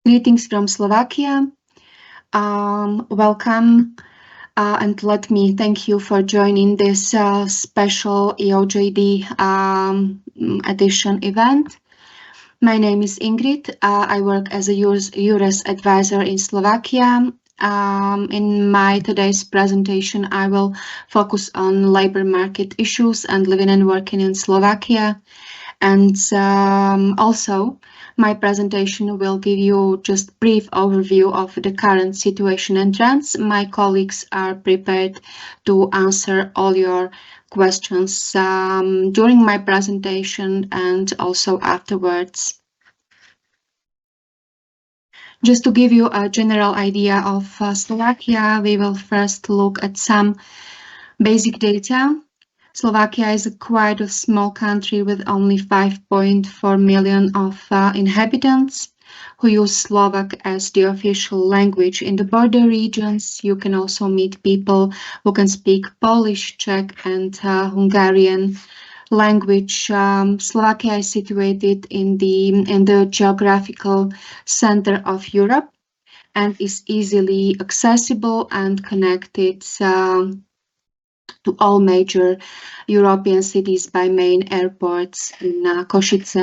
Greetings from Slovakia. Welcome, and let me thank you for joining this special EOJD edition event. My name is Ingrid. I work as a EURES advisor in Slovakia. In my today's presentation, I will focus on labor market issues and living and working in Slovakia. And also, my presentation will give you just brief overview of the current situation and trends. My colleagues are prepared to answer all your questions during my presentation and also afterwards. Just to give you a general idea of Slovakia, we will first look at some basic data. Slovakia is quite a small country with only 5.4 million of inhabitants who use Slovak as the official language. In the border regions, you can also meet people who can speak Polish, Czech, and Hungarian language. Slovakia is situated in the geographical center of Europe and is easily accessible and connected to all major European cities by main airports in Košice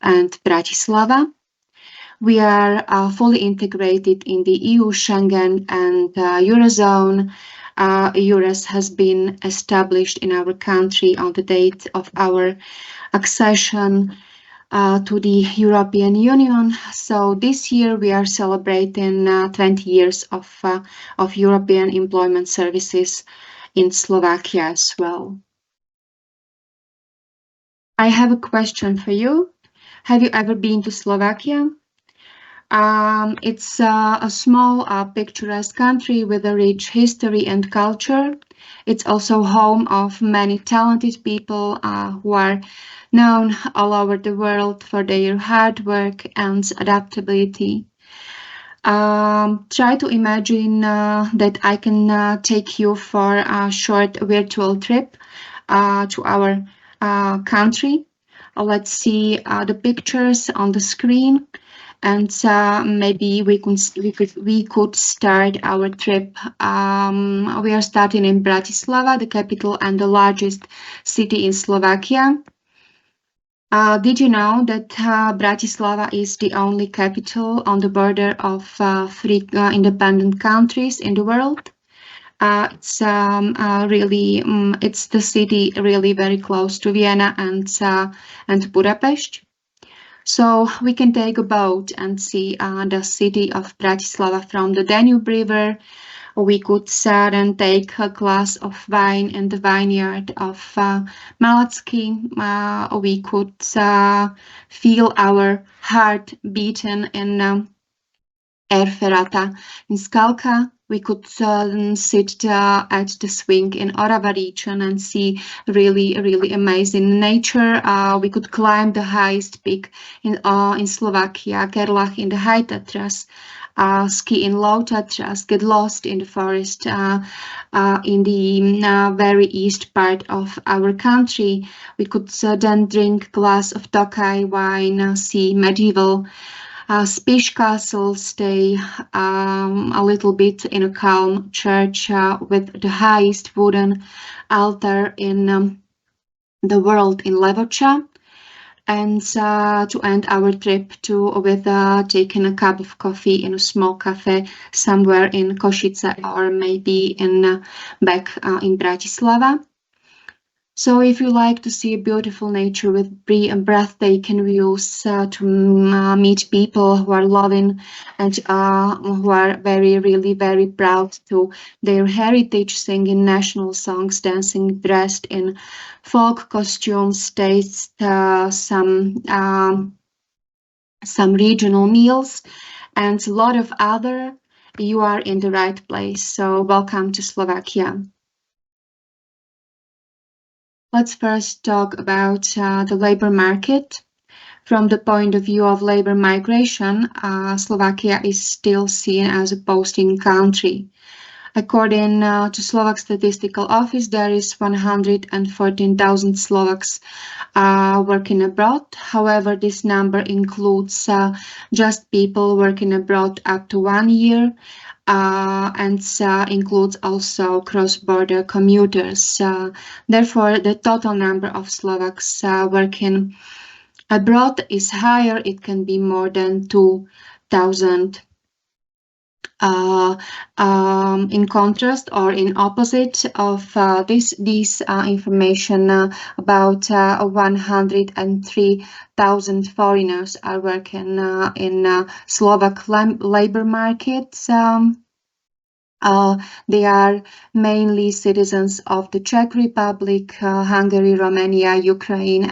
and Bratislava. We are fully integrated in the EU, Schengen, and Eurozone. EURES has been established in our country on the date of our accession to the European Union. So this year we are celebrating 20 years of European employment services in Slovakia as well. I have a question for you. Have you ever been to Slovakia? It's a small, picturesque country with a rich history and culture. It's also home of many talented people who are known all over the world for their hard work and adaptability. Try to imagine that I can take you for a short virtual trip to our country. Let's see the pictures on the screen, and maybe we could start our trip. We are starting in Bratislava, the capital and the largest city in Slovakia. Did you know that Bratislava is the only capital on the border of three independent countries in the world? It's it's the city really very close to Vienna and Budapest. So we can take a boat and see the city of Bratislava from the Danube River. We could then take a glass of wine in the vineyard of Malacky. We could feel our heart beating in Erferata in Skalka. We could sit at the swing in Orava region and see really, really amazing nature. We could climb the highest peak in Slovakia, Gerlach in the High Tatras. Ski in low Tatras, get lost in the forest in the very east part of our country. We could then drink a glass of Tokaj wine, see medieval Spish Castle, stay a little bit in a calm church with the highest wooden altar in the world in Levocha. And to end our trip with taking a cup of coffee in a small cafe somewhere in Košice or maybe back in Bratislava. So if you like to see beautiful nature with breathtaking views, to meet people who are loving and who are really very proud to their heritage, singing national songs, dancing, dressed in folk costumes, taste some regional meals, and a lot of other, you are in the right place. So welcome to Slovakia. Let's first talk about the labor market. From the point of view of labor migration, Slovakia is still seen as a posting country. According to Slovak Statistical Office, there is 114,000 Slovaks working abroad. However, this number includes just people working abroad up to 1 year, and includes also cross-border commuters. Therefore, the total number of Slovaks working abroad is higher. It can be more than 2,000. In contrast or in opposite of this information, about 103,000 foreigners are working in Slovak labor markets. They are mainly citizens of the Czech Republic, Hungary, Romania, Ukraine,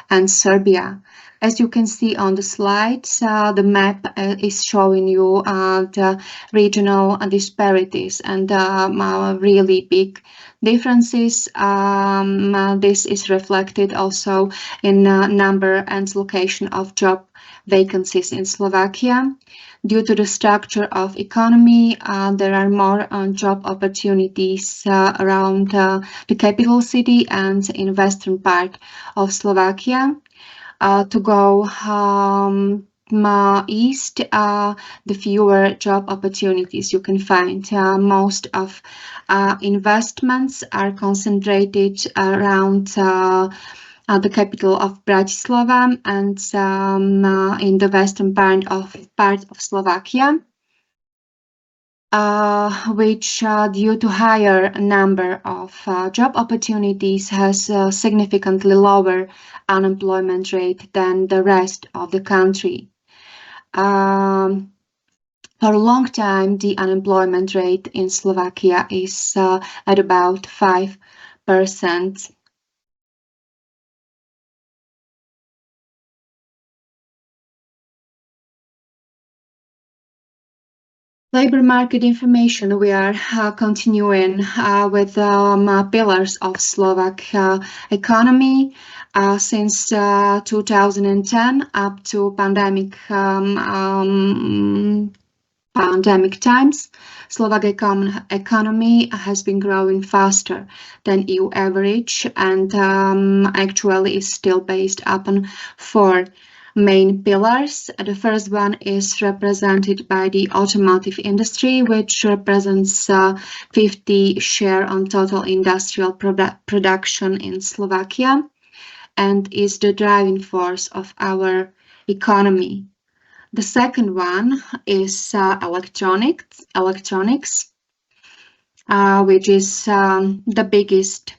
and Serbia. As you can see on the slides, the map is showing you the regional disparities and really big differences. This is reflected also in number and location of job vacancies in Slovakia. Due to the structure of economy, there are more job opportunities around the capital city and in western part of Slovakia. To go east, the fewer job opportunities you can find. Most of investments are concentrated around the capital of Bratislava and in the western part of Slovakia, which due to higher number of job opportunities has a significantly lower unemployment rate than the rest of the country. For a long time, the unemployment rate in Slovakia is at about 5%. Labor market information. We are continuing with pillars of Slovak economy. Since 2010 up to pandemic times, Slovak economy has been growing faster than EU average and actually is still based upon 4 main pillars. The first one is represented by the automotive industry, which represents 50% share on total industrial production in Slovakia and is the driving force of our economy. The second one is electronics, which is the biggest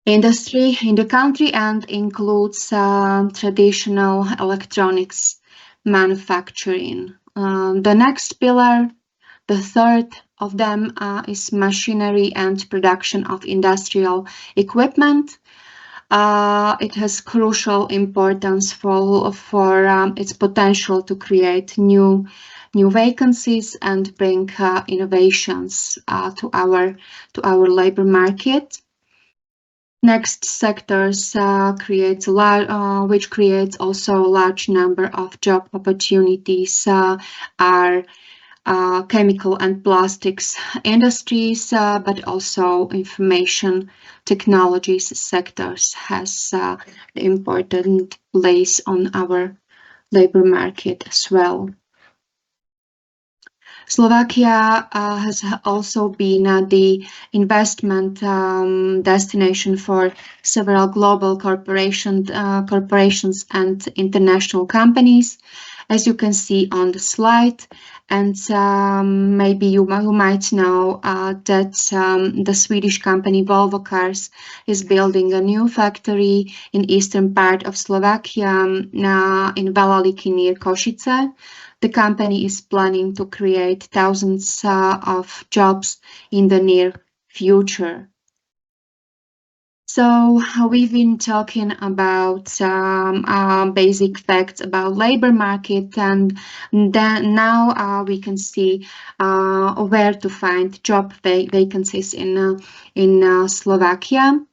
industry in the country and includes traditional electronics manufacturing. The next pillar, the third of them, is machinery and production of industrial equipment. It has crucial importance for its potential to create new vacancies and bring innovations to our labor market. Next sectors which creates also a large number of job opportunities are chemical and plastics industries, but also information technologies sectors has the important place on our labor market as well. Slovakia has also been the investment destination for several global corporations and international companies, as you can see on the slide. And maybe you might know that the Swedish company Volvo Cars is building a new factory in eastern part of Slovakia, in Valaliky near Košice. The company is planning to create thousands of jobs in the near future. So we've been talking about basic facts about labor market, and then now we can see where to find job vacancies in Slovakia.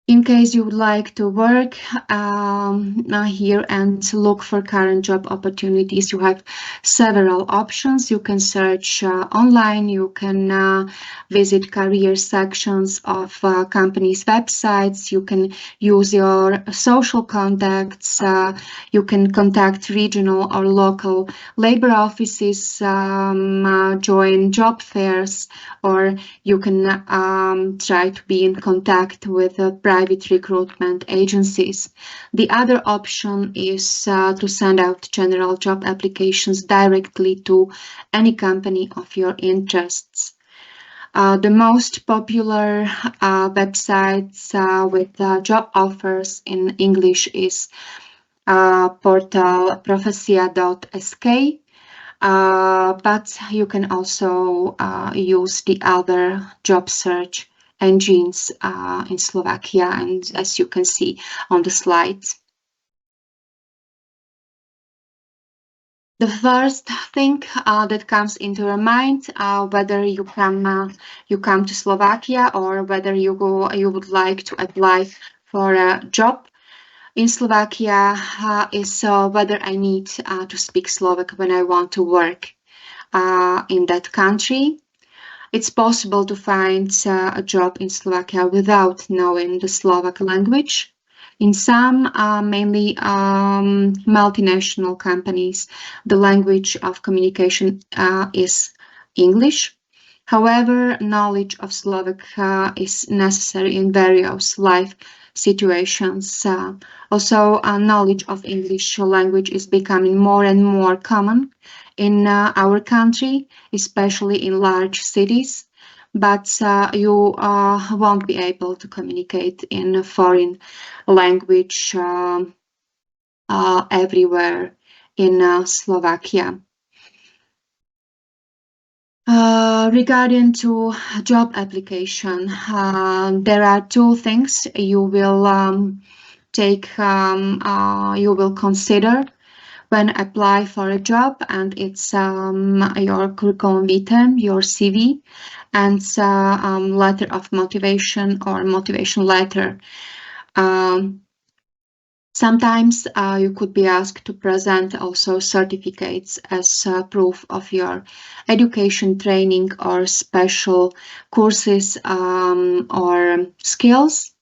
In case you would like to work here and look for current job opportunities, you have several options. You can search online, you can visit career sections of companies' websites, you can use your social contacts, you can contact regional or local labor offices, join job fairs, or you can try to be in contact with private recruitment agencies. The other option is to send out general job applications directly to any company of your interests. The most popular websites with job offers in English is portal profesia.sk, but you can also use the other job search engines in Slovakia, and as you can see on the slides. The first thing that comes into your mind, whether you come to Slovakia or whether you would like to apply for a job in Slovakia, is whether I need to speak Slovak when I want to work in that country. It's possible to find a job in Slovakia without knowing the Slovak language. In some, mainly multinational companies, the language of communication is English. However, knowledge of Slovak is necessary in various life situations. Also, knowledge of English language is becoming more and more common in our country, especially in large cities. But you won't be able to communicate in a foreign language everywhere in Slovakia. Regarding to job application, there are two things you will you will consider when apply for a job, and it's your curriculum vitae, your CV, and letter of motivation or motivation letter. Sometimes you could be asked to present also certificates as proof of your education, training, or special courses or skills.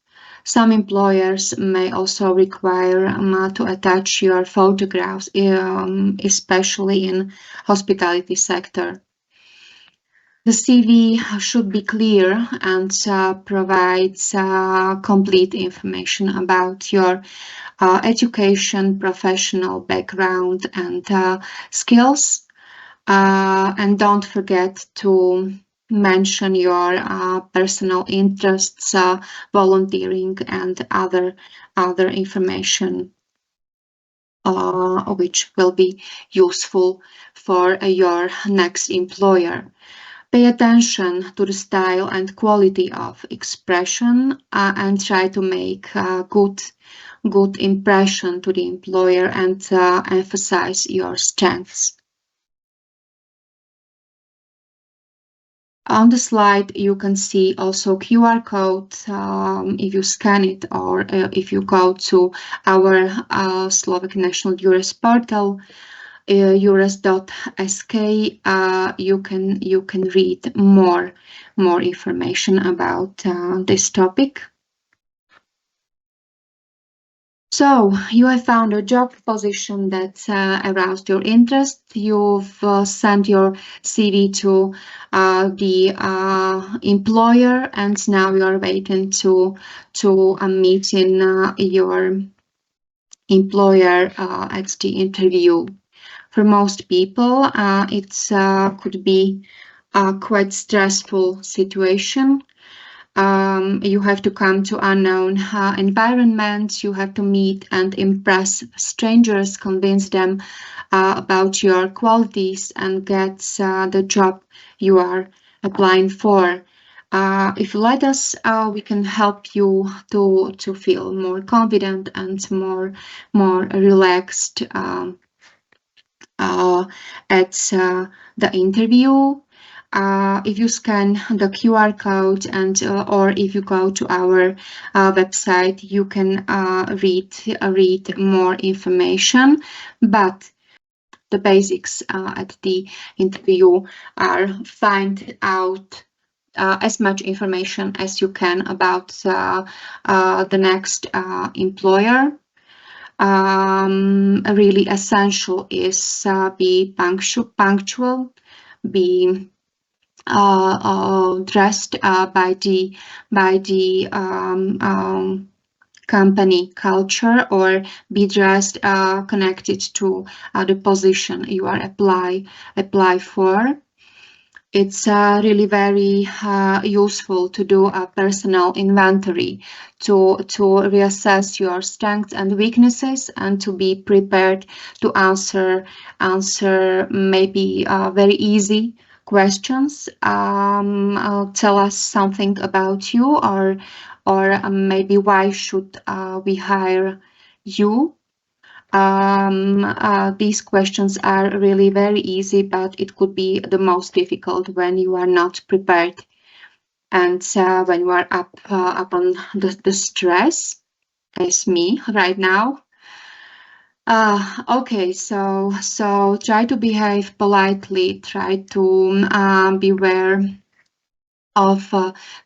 Some employers may also require to attach your photographs, especially in hospitality sector. The CV should be clear and provides complete information about your education, professional background, and skills. And don't forget to mention your personal interests, volunteering, and other information which will be useful for your next employer. Pay attention to the style and quality of expression and try to make a good impression to the employer and emphasize your strengths. On the slide, you can see also QR code if you scan it, or if you go to our Slovak National EURES portal, EURES.sk, you can read more information about this topic. So you have found a job position that aroused your interest. You've sent your CV to the employer, and now you are waiting to meet in your employer at the interview. For most people, it could be a quite stressful situation. You have to come to unknown environments, you have to meet and impress strangers, convince them about your qualities, and get the job you are applying for. If you let us, we can help you to feel more confident and more relaxed at the interview. if you scan the QR code and or if you go to our website, you can read more information. But the basics at the interview are find out as much information as you can about the next employer. Really essential is be punctual, be dressed by the company culture, or be dressed connected to the position you are apply for. It's really very useful to do a personal inventory to reassess your strengths and weaknesses and to be prepared to answer maybe very easy questions. Tell us something about you, or maybe why should we hire you. These questions are really very easy, but it could be the most difficult when you are not prepared and when you are up on the stress, as me right now. Okay, so try to behave politely. Try to beware of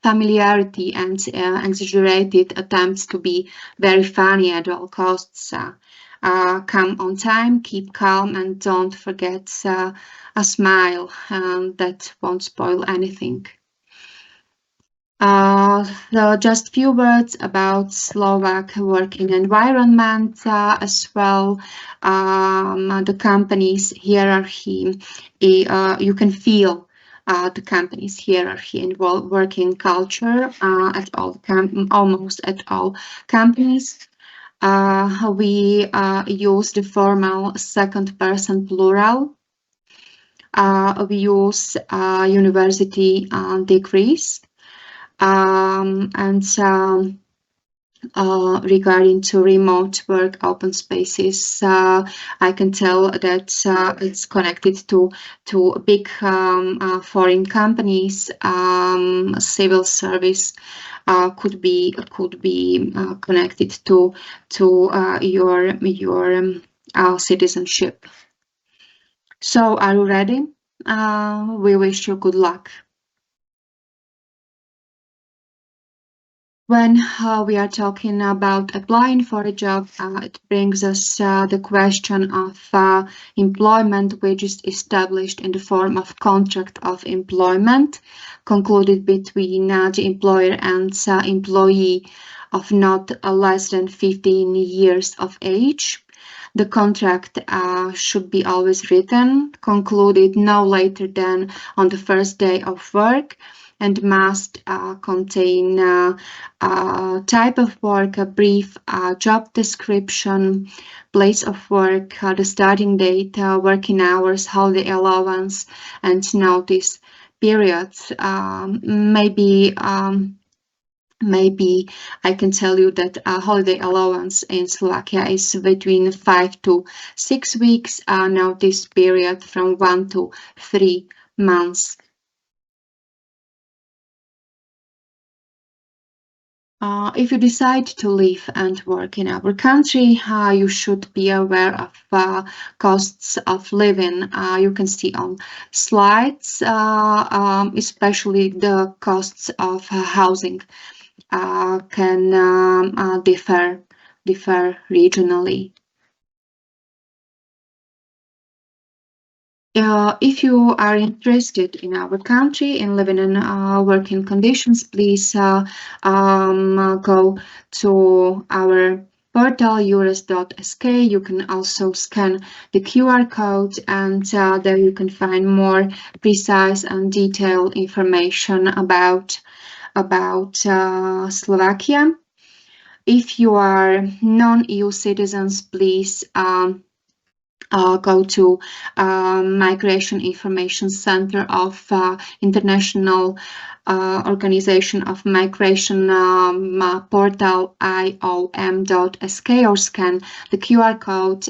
familiarity and exaggerated attempts to be very funny at all costs. Come on time, keep calm, and don't forget a smile. That won't spoil anything. So just few words about Slovak working environment as well. The company's hierarchy, you can feel the company's hierarchy and working culture at almost at all companies. We use the formal second person plural. We use university degrees. And regarding to remote work open spaces, I can tell that it's connected to big foreign companies. Civil service could be connected to your citizenship. So, are you ready? We wish you good luck. When we are talking about applying for a job, it brings us the question of employment, which is established in the form of contract of employment concluded between the employer and employee of not less than 15 years of age. The contract should be always written, concluded no later than on the first day of work, and must contain type of work, a brief job description, place of work, the starting date, working hours, holiday allowance, and notice periods. Maybe I can tell you that holiday allowance in Slovakia is between 5 to 6 weeks, notice period from 1 to 3 months. If you decide to live and work in our country, you should be aware of costs of living. You can see on slides, especially the costs of housing can differ regionally. If you are interested in our country and living in working conditions, please go to our portal eures.sk. You can also scan the QR code, and there you can find more precise and detailed information about Slovakia. If you are non-EU citizens, please go to Migration Information Center of International Organization of Migration portal iom.sk or scan the QR code.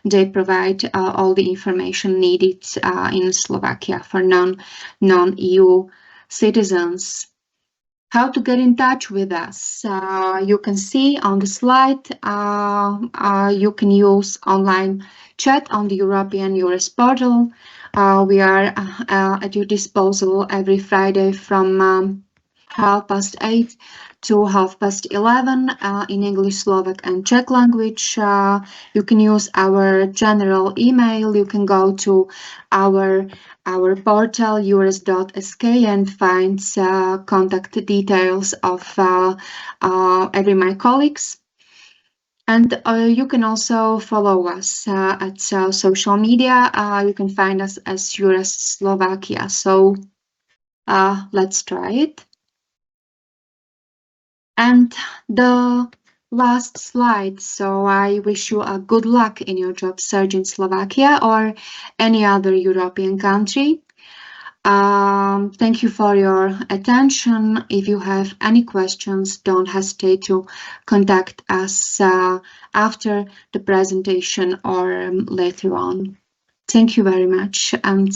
They provide all the information needed in Slovakia for non-EU citizens. How to get in touch with us? You can see on the slide. You can use online chat on the European EURES portal. We are at your disposal every Friday from 8:30 to 11:30 in English, Slovak, and Czech language. You can use our general email. You can go to our portal eures.sk and find contact details of every my colleagues. And you can also follow us at social media. You can find us as EURES Slovakia. So let's try it. And the last slide. So I wish you a good luck in your job search in Slovakia or any other European country. Thank you for your attention. If you have any questions, don't hesitate to contact us after the presentation or later on. Thank you very much and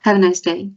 have a nice day.